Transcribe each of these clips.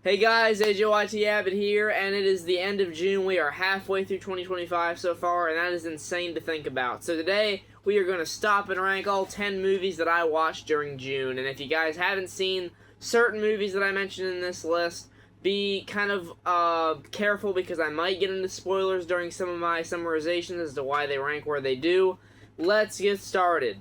Hey guys, AJYT Abbott here, and it is the end of June. We are halfway through 2025 so far, and that is insane to think about. So today, we are going to stop and rank all 10 movies that I watched during June. And if you guys haven't seen certain movies that I mentioned in this list, be kind of careful because I might get into spoilers during some of my summarizations as to why they rank where they do. Let's get started.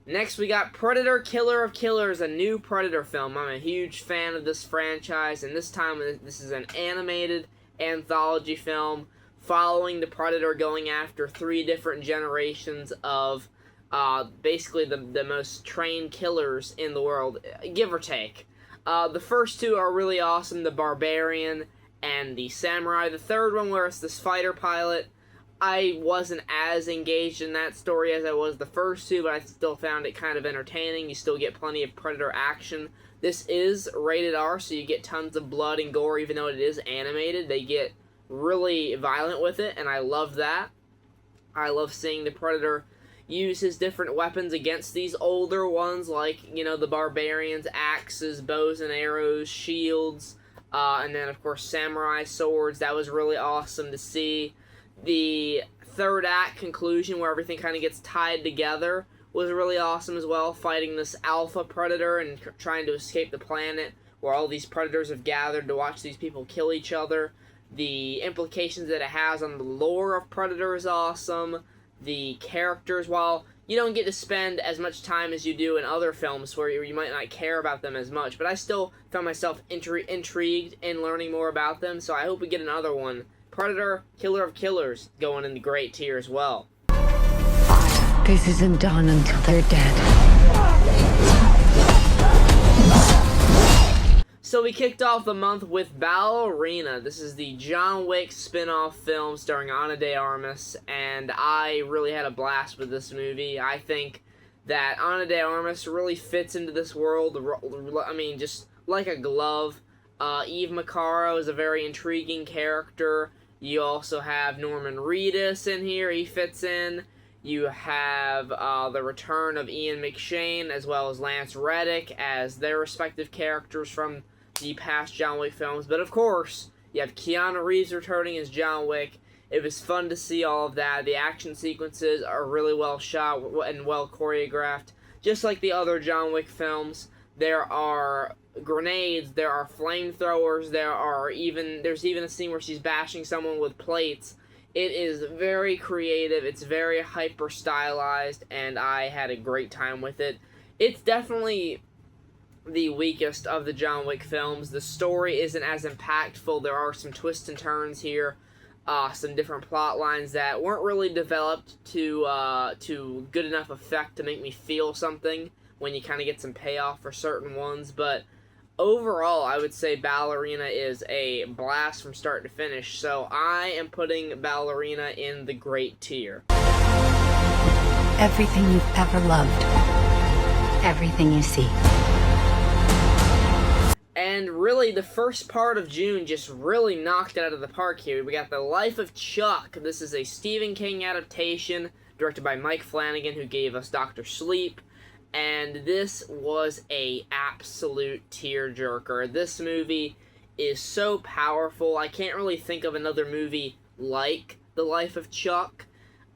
Next, we got Predator: Killer of Killers, a new Predator film. I'm a huge fan of this franchise, and this time this is an animated anthology film following the Predator going after 3 different generations of basically the most trained killers in the world, give or take. The first 2 are really awesome, the Barbarian and the Samurai. The third one, where it's this fighter pilot, I wasn't as engaged in that story as I was the first 2, but I still found it kind of entertaining. You still get plenty of Predator action. This is rated R, so you get tons of blood and gore, even though it is animated. They get really violent with it, and I love that. I love seeing the Predator use his different weapons against these older ones, like, you know, the Barbarians, axes, bows and arrows, shields, and then, of course, samurai swords. That was really awesome to see. The third act conclusion, where everything kind of gets tied together, was really awesome as well, fighting this alpha predator and trying to escape the planet where all these predators have gathered to watch these people kill each other. The implications that it has on the lore of Predator is awesome. The characters, while you don't get to spend as much time as you do in other films where you might not care about them as much, but I still found myself intrigued in learning more about them, so I hope we get another one. Predator: Killer of Killers going in the great tier as well. This isn't done until they're dead. So we kicked off the month with Ballerina. This is the John Wick spin-off film starring Ana de Armas, and I really had a blast with this movie. I think that Ana de Armas really fits into this world, I mean, just like a glove. Eve Macaro is a very intriguing character. You also have Norman Reedus in here. He fits in. You have the return of Ian McShane as well as Lance Reddick as their respective characters from the past John Wick films. But of course, you have Keanu Reeves returning as John Wick. It was fun to see all of that. The action sequences are really well shot and well choreographed. Just like the other John Wick films, there are grenades, there are flamethrowers, there's even a scene where she's bashing someone with plates. It is very creative, it's very hyper stylized, and I had a great time with it. It's definitely the weakest of the John Wick films. The story isn't as impactful. There are some twists and turns here, some different plot lines that weren't really developed to good enough effect to make me feel something when you kind of get some payoff for certain ones, but overall, I would say Ballerina is a blast from start to finish, so I am putting Ballerina in the great tier. Everything you've ever loved. Everything you see. And really, the first part of June just really knocked it out of the park here. We got The Life of Chuck. This is a Stephen King adaptation directed by Mike Flanagan, who gave us Dr. Sleep. And this was a absolute tearjerker. This movie is so powerful. I can't really think of another movie like The Life of Chuck.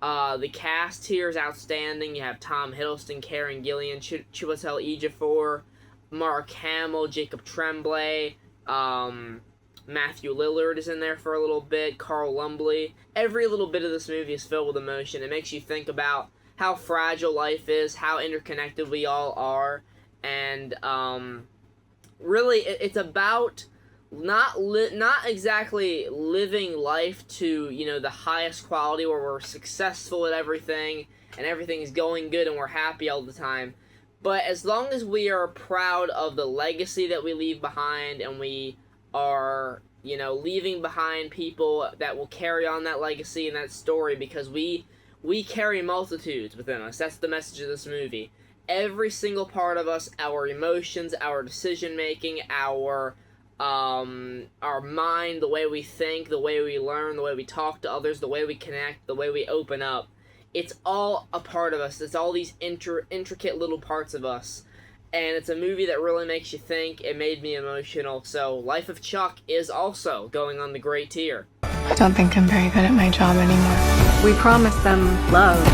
The cast here is outstanding. You have Tom Hiddleston, Karen Gillan, Chiwetel Ejiofor, Mark Hamill, Jacob Tremblay, Matthew Lillard is in there for a little bit, Carl Lumbly. Every little bit of this movie is filled with emotion. It makes you think about how fragile life is, how interconnected we all are, and really, it's about not exactly living life to, you know, the highest quality where we're successful at everything and everything's going good and we're happy all the time. But as long as we are proud of the legacy that we leave behind, and we are, you know, leaving behind people that will carry on that legacy and that story, because we carry multitudes within us. That's the message of this movie. Every single part of us, our emotions, our decision-making, our mind, the way we think, the way we learn, the way we talk to others, the way we connect, the way we open up, It's all a part of us. It's all these intricate little parts of us. And it's a movie that really makes you think. It made me emotional. So Life of Chuck is also going on the great tier. I don't think I'm very good at my job anymore. We promised them love,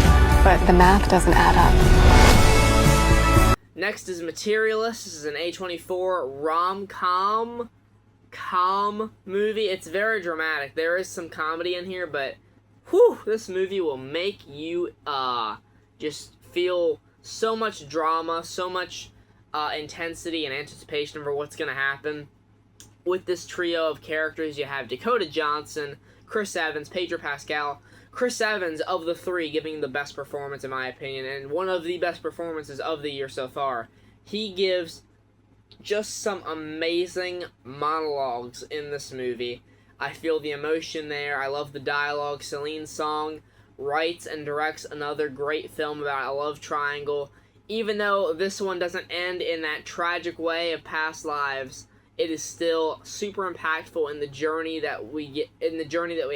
But the math doesn't add up. Next is Materialist. This is an A24 rom-com movie. It's very dramatic. There is some comedy in here, but whew, this movie will make you just feel so much drama, so much intensity and anticipation for what's going to happen. With this trio of characters, you have Dakota Johnson, Chris Evans, Pedro Pascal. Chris Evans, of the three, giving the best performance in my opinion, and one of the best performances of the year so far. He gives just some amazing monologues in this movie. I feel the emotion there. I love the dialogue. Celine Song writes and directs another great film about a love triangle. Even though this one doesn't end in that tragic way of past lives, it is still super impactful in the journey that we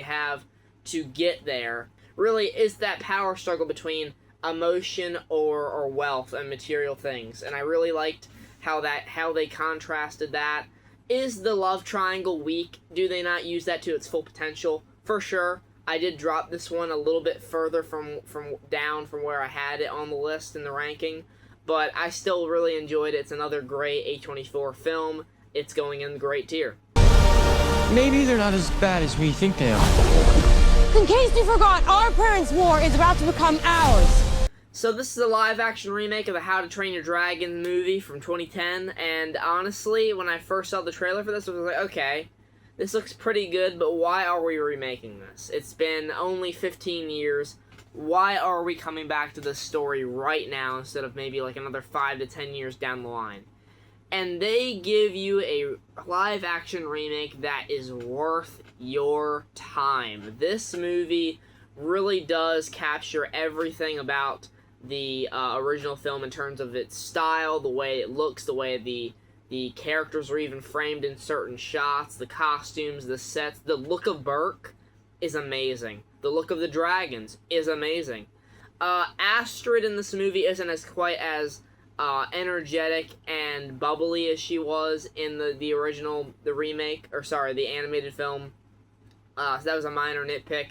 have to get there. Really is that power struggle between emotion or wealth and material things. And I really liked how they contrasted that. Is the love triangle weak? Do they not use that to its full potential? For sure. I did drop this one a little bit further from down from where I had it on the list in the ranking, but I still really enjoyed it. It's another great A24 film. It's going in the great tier. Maybe they're not as bad as we think they are. In case you forgot, our parents' war is about to become ours. So this is a live-action remake of the How to Train Your Dragon movie from 2010, and honestly, when I first saw the trailer for this, I was like, okay, this looks pretty good, but why are we remaking this? It's been only 15 years. Why are we coming back to this story right now instead of maybe like another 5 to 10 years down the line? And they give you a live-action remake that is worth your time. This movie really does capture everything about the original film in terms of its style, the way it looks, the way the characters are even framed in certain shots, the costumes, the sets. The look of Burke is amazing. The look of the dragons is amazing. Astrid in this movie isn't as quite as energetic and bubbly as she was in the original, the animated film. So that was a minor nitpick.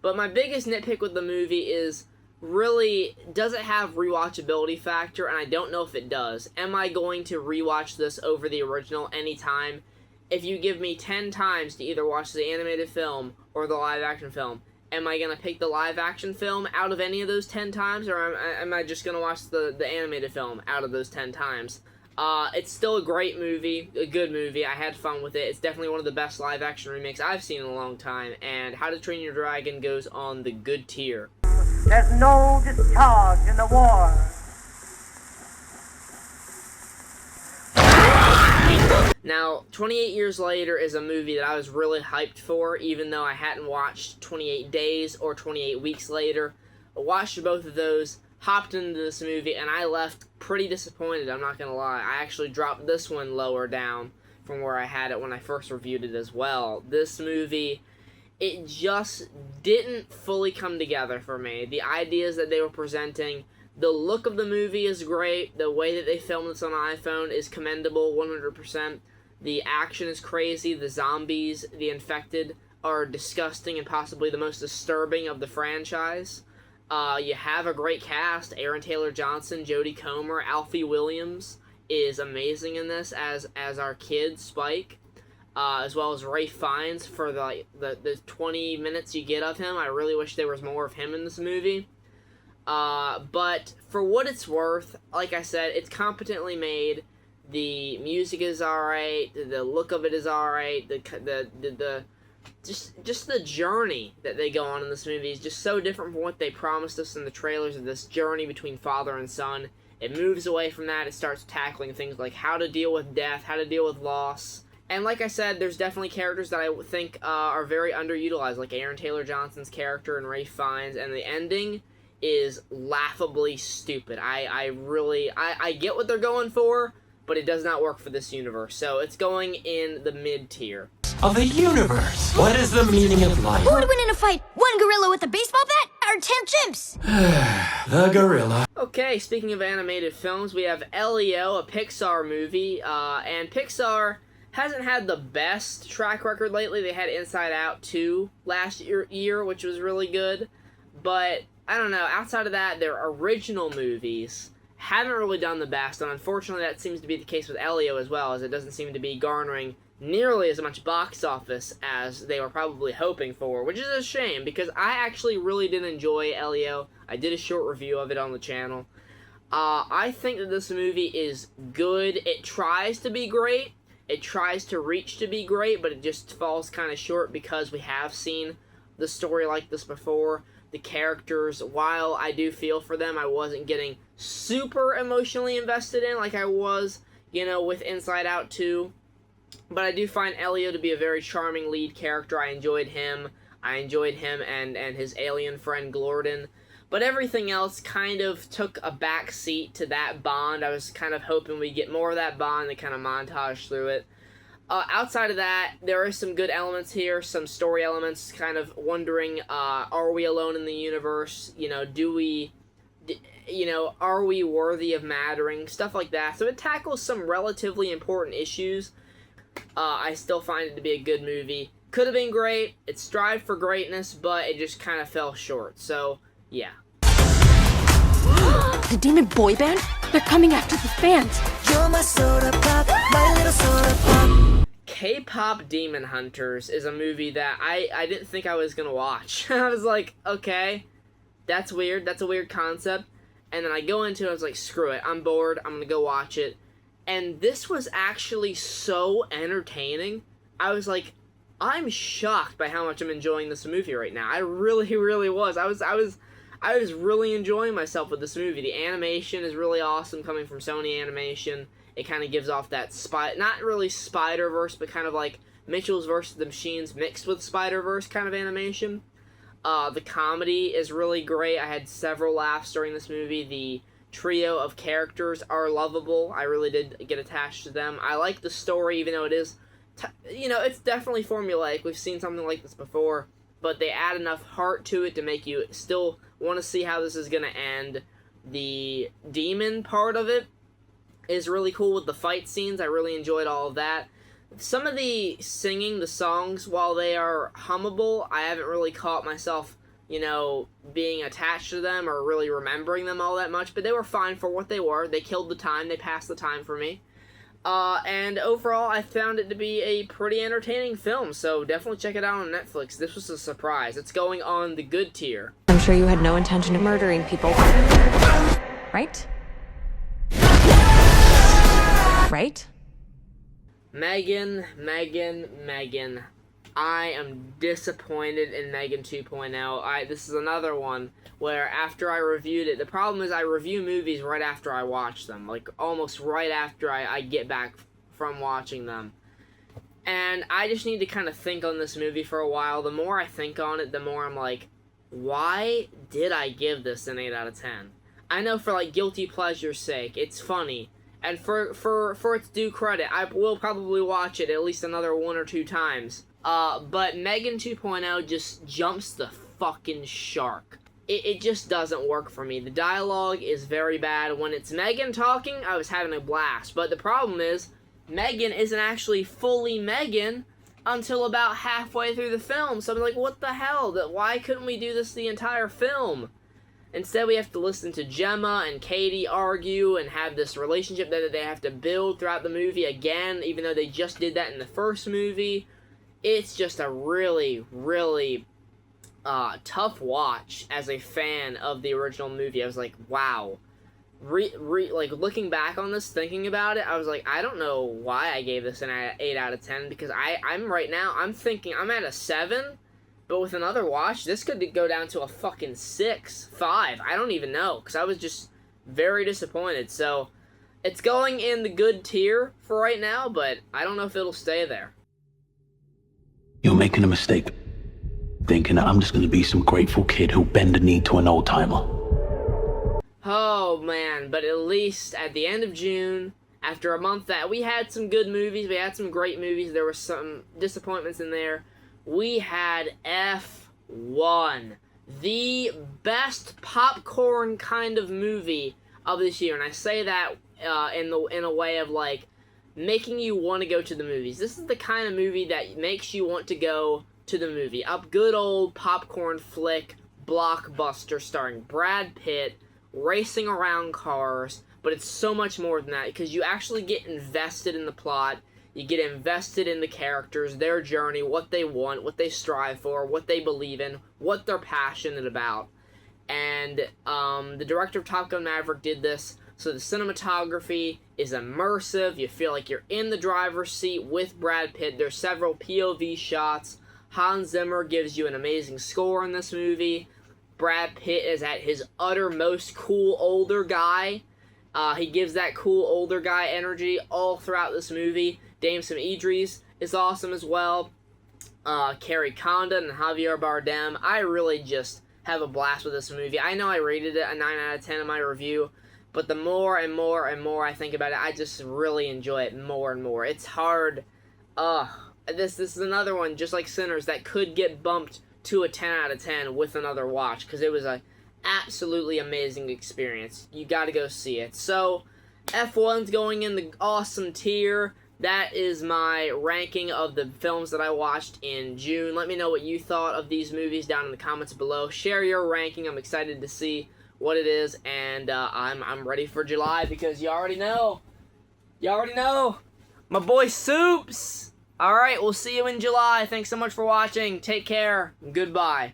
But my biggest nitpick with the movie is really, does it have rewatchability factor? And I don't know if it does. Am I going to rewatch this over the original anytime? If you give me 10 times to either watch the animated film or the live-action film, am I going to pick the live-action film out of any of those 10 times? Or am I just going to watch the animated film out of those 10 times? It's still a great movie, a good movie. I had fun with it. It's definitely one of the best live-action remakes I've seen in a long time. And How to Train Your Dragon goes on the good tier. There's no discharge in the war. Now, 28 Years Later is a movie that I was really hyped for, even though I hadn't watched 28 Days or 28 Weeks Later. I watched both of those, hopped into this movie, and I left pretty disappointed, I'm not going to lie. I actually dropped this one lower down from where I had it when I first reviewed it as well. This movie, it just didn't fully come together for me. The ideas that they were presenting, the look of the movie is great. The way that they filmed this on an iPhone is commendable, 100%. The action is crazy. The zombies, the infected, are disgusting and possibly the most disturbing of the franchise. You have a great cast. Aaron Taylor-Johnson, Jodie Comer, Alfie Williams is amazing in this as our kid, Spike. As well as Ralph Fiennes for the 20 minutes you get of him. I really wish there was more of him in this movie. But for what it's worth, like I said, it's competently made. The music is alright. The look of it is alright. Just the journey that they go on in this movie is just so different from what they promised us in the trailers of this journey between father and son. It moves away from that. It starts tackling things like how to deal with death, how to deal with loss. And like I said, there's definitely characters that I think are very underutilized, like Aaron Taylor-Johnson's character and Ralph Fiennes, and the ending is laughably stupid. I get what they're going for, but it does not work for this universe. So it's going in the mid-tier. wonders of the universe. What is the meaning of life? Who would win in a fight? One gorilla with a baseball bat or 10 chimps? The gorilla. Okay, speaking of animated films, we have Elio, a Pixar movie, and Pixar hasn't had the best track record lately. They had Inside Out 2 last year, which was really good, but I don't know, outside of that, their original movies haven't really done the best, and unfortunately that seems to be the case with Elio as well, as it doesn't seem to be garnering nearly as much box office as they were probably hoping for, which is a shame, because I actually really did enjoy Elio. I did a short review of it on the channel. I think that this movie is good. It tries to be great. It tries to reach to be great, but it just falls kind of short because we have seen the story like this before. The characters, while I do feel for them, I wasn't getting super emotionally invested in like I was, with Inside Out 2. But I do find Elio to be a very charming lead character. I enjoyed him. And his alien friend Glorden. But everything else kind of took a back seat to that bond. I was kind of hoping we'd get more of that bond and kind of montage through it. Outside of that, there are some good elements here, some story elements, kind of wondering, are we alone in the universe? Are we worthy of mattering? Stuff like that. So it tackles some relatively important issues. I still find it to be a good movie. Could have been great. It strived for greatness, but it just kind of fell short. So, yeah. The demon boy band? They're coming after the fans. You're my soda pop, my little soda pop. K-Pop Demon Hunters is a movie that I didn't think I was going to watch. I was like, okay, that's weird. That's a weird concept. And then I go into it, I was like, screw it. I'm bored. I'm going to go watch it. And this was actually so entertaining. I was like, I'm shocked by how much I'm enjoying this movie right now. I really, really was. I was really enjoying myself with this movie. The animation is really awesome coming from Sony Animation. It kind of gives off that not really Spider-Verse, but kind of like Mitchell's vs. the Machines mixed with Spider-Verse kind of animation. The comedy is really great. I had several laughs during this movie. The trio of characters are lovable. I really did get attached to them. I like the story, even though it is, it's definitely formulaic. We've seen something like this before, but they add enough heart to it to make you still want to see how this is going to end. The demon part of it is really cool with the fight scenes. I really enjoyed all of that. Some of the singing, the songs, while they are hummable, I haven't really caught myself, being attached to them or really remembering them all that much, but they were fine for what they were. They killed the time. They passed the time for me. And overall, I found it to be a pretty entertaining film, so definitely check it out on Netflix. This was a surprise. It's going on the good tier. I'm sure you had no intention of murdering people. Right? Right? Megan. I am disappointed in Megan 2.0. This is another one where after I reviewed it, the problem is I review movies right after I watch them, like almost right after I get back from watching them. And I just need to kind of think on this movie for a while. The more I think on it, the more I'm like, why did I give this an 8 out of 10? I know for like guilty pleasure's sake, it's funny. And for its due credit, I will probably watch it at least another 1 or 2 times. But Megan 2.0 just jumps the fucking shark. It just doesn't work for me. The dialogue is very bad. When it's Megan talking, I was having a blast. But the problem is, Megan isn't actually fully Megan until about halfway through the film. So I'm like, what the hell? Why couldn't we do this the entire film? Instead, we have to listen to Gemma and Katie argue and have this relationship that they have to build throughout the movie again, even though they just did that in the first movie. It's just a really, really tough watch as a fan of the original movie. I was like, wow. Like, looking back on this, thinking about it, I was like, I don't know why I gave this an 8 out of 10, because I'm right now, I'm thinking, I'm at a 7, but with another watch, this could go down to a fucking 6, 5, I don't even know, because I was just very disappointed. So, it's going in the good tier for right now, but I don't know if it'll stay there. You're making a mistake, thinking that I'm just gonna be some grateful kid who'll bend the knee to an old-timer. Oh, man, but at least at the end of June, After a month that we had some good movies, we had some great movies, there were some disappointments in there. We had F1, the best popcorn kind of movie of this year, and I say that in a way of like making you want to go to the movies. This is the kind of movie that makes you want to go to the movie. A good old popcorn flick blockbuster starring Brad Pitt, racing around cars, but it's so much more than that because you actually get invested in the plot. You get invested in the characters, their journey, what they want, what they strive for, what they believe in, what they're passionate about. And the director of Top Gun Maverick did this, so the cinematography is immersive. You feel like you're in the driver's seat with Brad Pitt. There's several POV shots. Hans Zimmer gives you an amazing score in this movie. Brad Pitt is at his uttermost cool older guy. He gives that cool older guy energy all throughout this movie. Damson Idris is awesome as well. Carrie Condon and Javier Bardem. I really just have a blast with this movie. I know I rated it a 9 out of 10 in my review, but the more and more and more I think about it, I just really enjoy it more and more. It's hard. This is another one, just like Sinners, that could get bumped to a 10 out of 10 with another watch, because it was a absolutely amazing experience. You got to go see it. So, F1's going in the awesome tier. That is my ranking of the films that I watched in June. Let me know what you thought of these movies down in the comments below. Share your ranking. I'm excited to see what it is, and I'm ready for July because you already know. My boy Soups. All right, we'll see you in July. Thanks so much for watching. Take care. Goodbye.